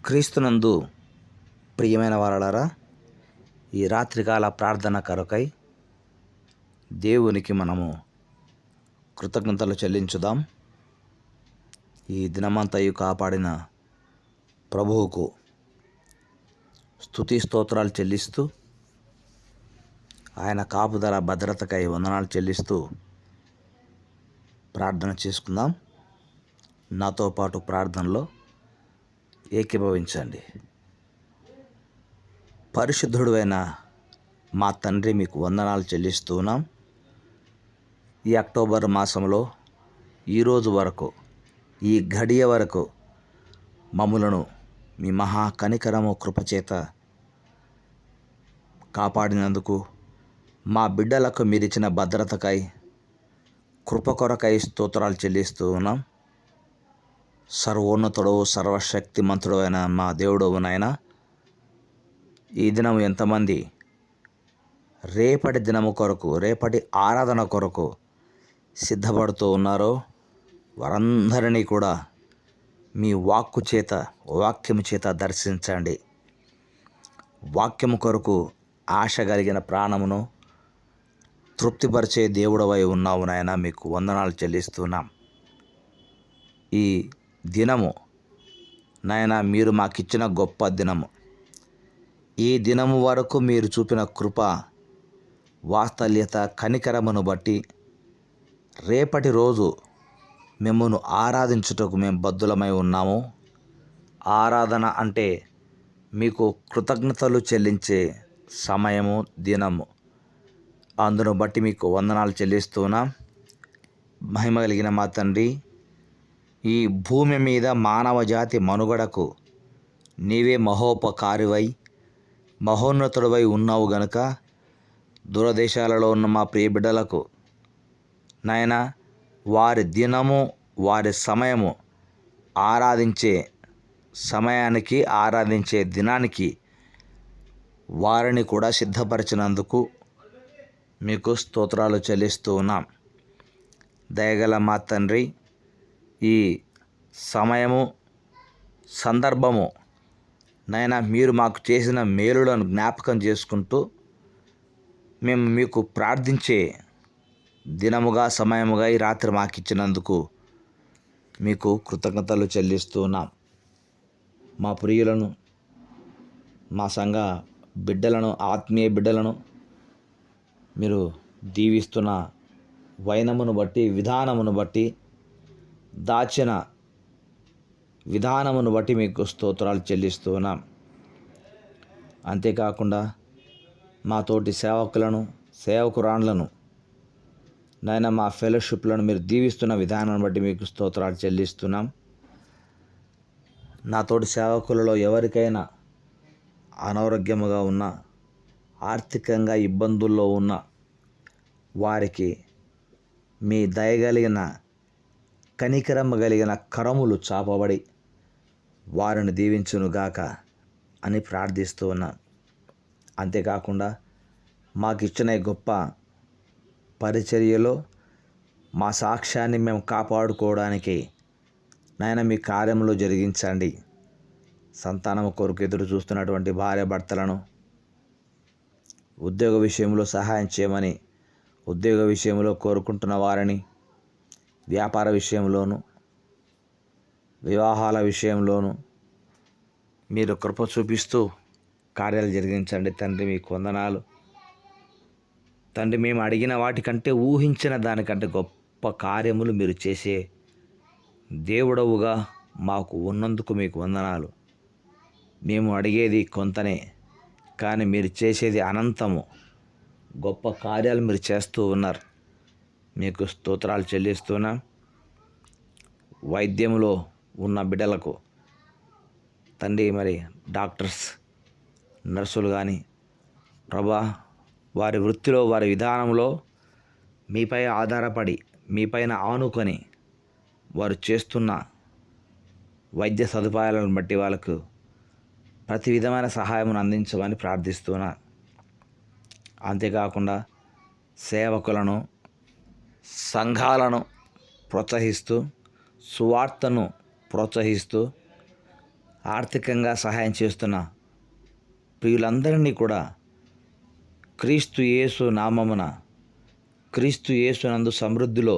క్రీస్తునందు ప్రియమైన వారలారా, ఈ రాత్రికాల ప్రార్థన కొరకై దేవునికి మనము కృతజ్ఞతలు చెల్లించుదాం. ఈ దినమంతయు కాపాడిన ప్రభువుకు స్తుతి స్తోత్రాలు చెల్లిస్తూ, ఆయన కాపుదల భద్రతకై వందనాలు చెల్లిస్తూ ప్రార్థన చేసుకుందాం. నాతో పాటు ప్రార్థనలో ఏకీభవించండి. పరిశుద్ధుడైన మా తండ్రి, మీకు వందనాలు చెల్లిస్తున్నాం. ఈ అక్టోబర్ మాసంలో ఈరోజు వరకు, ఈ గడియ వరకు మమ్ములను మీ మహా కనికరము కృపచేత కాపాడినందుకు, మా బిడ్డలకు మీరిచ్చిన భద్రతకై, కృప కొరకై స్తోత్రాలు చెల్లిస్తూ ఉన్నాం. సర్వోన్నతుడు, సర్వశక్తిమంతుడు అయిన మా దేవుడు నాయన, ఈ దినం ఎంతమంది రేపటి దినము కొరకు, రేపటి ఆరాధన కొరకు సిద్ధపడుతూ ఉన్నారో వారందరినీ కూడా మీ వాక్యము చేత దర్శించండి. వాక్యము కొరకు ఆశ కలిగిన ప్రాణమును తృప్తిపరిచే దేవుడవై ఉన్నావు నాయన, మీకు వందనాలు చెల్లిస్తున్నాం. ఈ దినము నాయన, మీరు మాకిచ్చిన గొప్ప దినము. ఈ దినము వరకు మీరు చూపిన కృప, వాత్సల్యత, కనికరమును బట్టి రేపటి రోజు మిమ్మును ఆరాధించుటకు మేము బద్ధులమై ఉన్నాము. ఆరాధన అంటే మీకు కృతజ్ఞతలు చెల్లించే సమయము, దినము. అందును బట్టి మీకు వందనాలు చెల్లిస్తున్నాం. మహిమ కలిగిన మా తండ్రి, ఈ భూమి మీద మానవ జాతి మనుగడకు నీవే మహోపకారివై, మహోన్నతుడవై ఉన్నావు గనుక, దూరదేశాలలో ఉన్న మా ప్రియ బిడ్డలకు నాయన, వారి దినము, వారి సమయము, ఆరాధించే సమయానికి, ఆరాధించే దినానికి వారిని కూడా సిద్ధపరిచినందుకు మీకు స్తోత్రాలు చెల్లిస్తూ ఉన్నాం. దయగల మా తండ్రి, ఈ సమయము, సందర్భము నాయన, మీరు మాకు చేసిన మేలులను జ్ఞాపకం చేసుకుంటూ మేము మీకు ప్రార్థించే దినముగా, సమయముగా ఈ రాత్రి మాకు ఇచ్చినందుకు మీకు కృతజ్ఞతలు చెల్లిస్తున్నాం. మా ప్రియులను, మా సంఘ బిడ్డలను, ఆత్మీయ బిడ్డలను మీరు దీవిస్తున్న వైనమును బట్టి, విధానమును బట్టి, దాచిన విధానమును బట్టి మీకు స్తోత్రాలు చెల్లిస్తున్నాం. అంతేకాకుండా మా తోటి సేవకులను, సేవకురాండ్లను నాయన, మా ఫెలోషిప్లను మీరు దీవిస్తున్న విధానాన్ని బట్టి మీకు స్తోత్రాలు చెల్లిస్తున్నాం. నా తోటి సేవకులలో ఎవరికైనా అనారోగ్యముగా ఉన్న, ఆర్థికంగా ఇబ్బందుల్లో ఉన్న వారికి మీ దయగలిగిన, కనికరము కలిగిన కరములు చాపబడి వారిని దీవించునుగాక అని ప్రార్థిస్తూ ఉన్నాను. అంతేకాకుండా మాకు ఇచ్చిన గొప్ప పరిచర్యలో మా సాక్ష్యాన్ని మేము కాపాడుకోవడానికి నాయన మీ కార్యములు జరిగించండి. సంతానము కొరకు ఎదురు చూస్తున్నటువంటి భార్య భర్తలను ఉద్యోగ విషయంలో సహాయం చేయమని, ఉద్యోగ విషయంలో కోరుకుంటున్న వారిని, వ్యాపార విషయంలోను, వివాహాల విషయంలోను మీరు కృప చూపిస్తూ కార్యాలు జరిగించండి. తండ్రి, మీకు వందనాలు. తండ్రి, మేము అడిగిన వాటికంటే, ఊహించిన దానికంటే గొప్ప కార్యములు మీరు చేసే దేవుడవుగా మాకు ఉన్నందుకు మీకు వందనాలు. మేము అడిగేది కొంతనే, కానీ మీరు చేసేది అనంతము. గొప్ప కార్యాలు మీరు చేస్తూ ఉన్నారు. మీకు స్తోత్రాలు చెల్లిస్తున్నా. వైద్యములో ఉన్న బిడ్డలకు తండ్రి, మరి డాక్టర్స్, నర్సులు కానీ ప్రభా, వారి వృత్తిలో, వారి విధానంలో మీపై ఆధారపడి, మీపైన ఆనుకొని వారు చేస్తున్న వైద్య సదుపాయాలను బట్టి వాళ్ళకు ప్రతి విధమైన సహాయమును అందించమని ప్రార్థిస్తున్నా. అంతేకాకుండా సేవకులను, సంఘాలను ప్రోత్సహిస్తూ, సువార్తను ప్రోత్సహిస్తూ ఆర్థికంగా సహాయం చేస్తున్న ప్రియులందరినీ కూడా క్రీస్తు యేసు నామమున, క్రీస్తు యేసునందు సమృద్ధిలో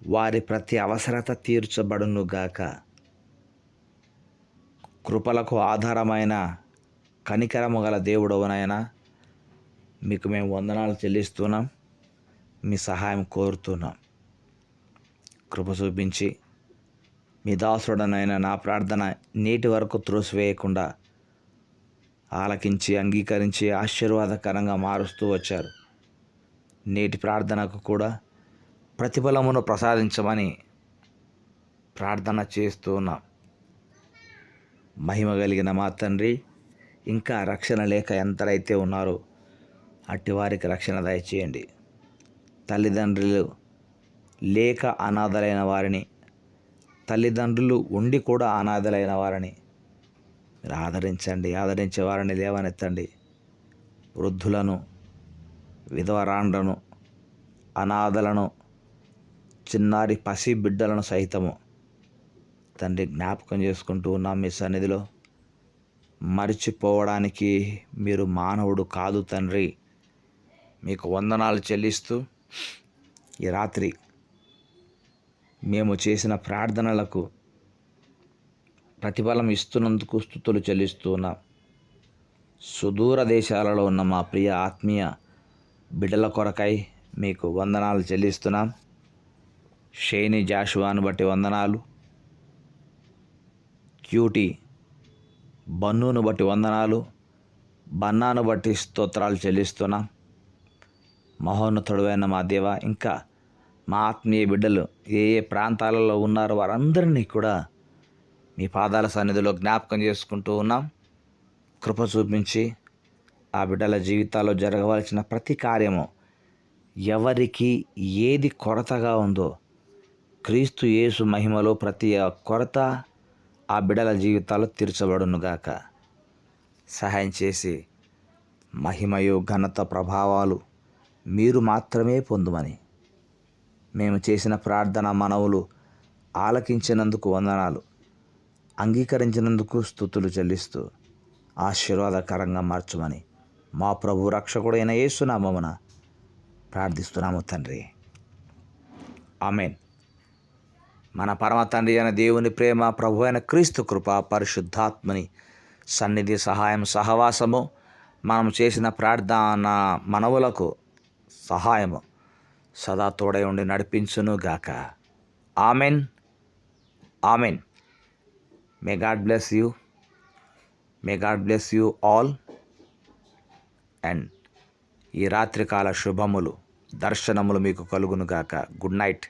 వారి ప్రతి అవసరత తీర్చబడునుగాక. కృపలకు ఆధారమైన కనికరము గల దేవుడవునైనా మీకు మేము వందనాలు చెల్లిస్తున్నాం. మీ సహాయం కోరుతున్నాం. కృప చూపించి మీ దాసుడనైన నా ప్రార్థన నేటి వరకు త్రోసివేయకుండా ఆలకించి అంగీకరించి ఆశీర్వాదకరంగా మారుస్తూ వచ్చారు. నేటి ప్రార్థనకు కూడా ప్రతిఫలమును ప్రసాదించమని ప్రార్థన చేస్తూ ఉన్నాం. మహిమ కలిగిన మా తండ్రి, ఇంకా రక్షణ లేక ఎంతరైతే ఉన్నారో అట్టి వారికి రక్షణ దయచేయండి. తల్లిదండ్రులు లేక అనాథలైన వారిని, తల్లిదండ్రులు ఉండి కూడా అనాథలైన వారిని మీరు ఆదరించే వారిని లేవనెత్తండి. వృద్ధులను, విధవరాండ్లను, అనాథలను, చిన్నారి పసి బిడ్డలను సైతము తండ్రి జ్ఞాపకం చేసుకుంటూ ఉన్నాం మీ సన్నిధిలో. మరిచిపోవడానికి మీరు మానవుడు కాదు తండ్రి. మీకు వందనాలు చెల్లిస్తూ ఈ రాత్రి మేము చేసిన ప్రార్థనలకు ప్రతిఫలం ఇస్తున్నందుకు స్తుతులు చెల్లిస్తూ ఉన్నాం. సుదూర దేశాలలో ఉన్న మా ప్రియ ఆత్మీయ బిడ్డల కొరకై మీకు వందనాలు చెల్లిస్తున్నాం. షేని జాషువాను బట్టి వందనాలు, క్యూటీ బన్నును బట్టి వందనాలు, బన్నాను బట్టి స్తోత్రాలు చెల్లిస్తున్నాం. మహోన్నతుడైన మా దేవ, ఇంకా మా ఆత్మీయ బిడ్డలు ఏ ఏ ప్రాంతాలలో ఉన్నారో వారందరినీ కూడా మీ పాదాల సన్నిధిలో జ్ఞాపకం చేసుకుంటూ ఉన్నాం. కృప చూపించి ఆ బిడ్డల జీవితాల్లో జరగవలసిన ప్రతి కార్యము, ఎవరికి ఏది కొరతగా ఉందో క్రీస్తు యేసు మహిమలో ప్రతి కొరత ఆ బిడ్డల జీవితాల్లో తీర్చబడునుగాక. సహాయం చేసి మహిమయు ఘనత ప్రభావాలు మీరు మాత్రమే పొందుమని, మేము చేసిన ప్రార్థన మనవులు ఆలకించినందుకు వందనాలు, అంగీకరించినందుకు స్తుతులు చెల్లిస్తూ ఆశీర్వాదకరంగా మార్చమని మా ప్రభు రక్షకుడైన యేసు నామమున ప్రార్థిస్తున్నాము తండ్రి. ఆమేన్. మన పరమ తండ్రి అయిన దేవుని ప్రేమ, ప్రభు అయిన క్రీస్తు కృప, పరిశుద్ధాత్మని సన్నిధి, సహాయం, సహవాసము, మనం చేసిన ప్రార్థన మనవులకు సహాయము సదా తోడై ఉండి నడిపించును గాక. Amen. Amen. May God bless you. May God bless you all. And ఈ రాత్రికాల శుభములు, దర్శనములు మీకు కలుగును గాక. Good night.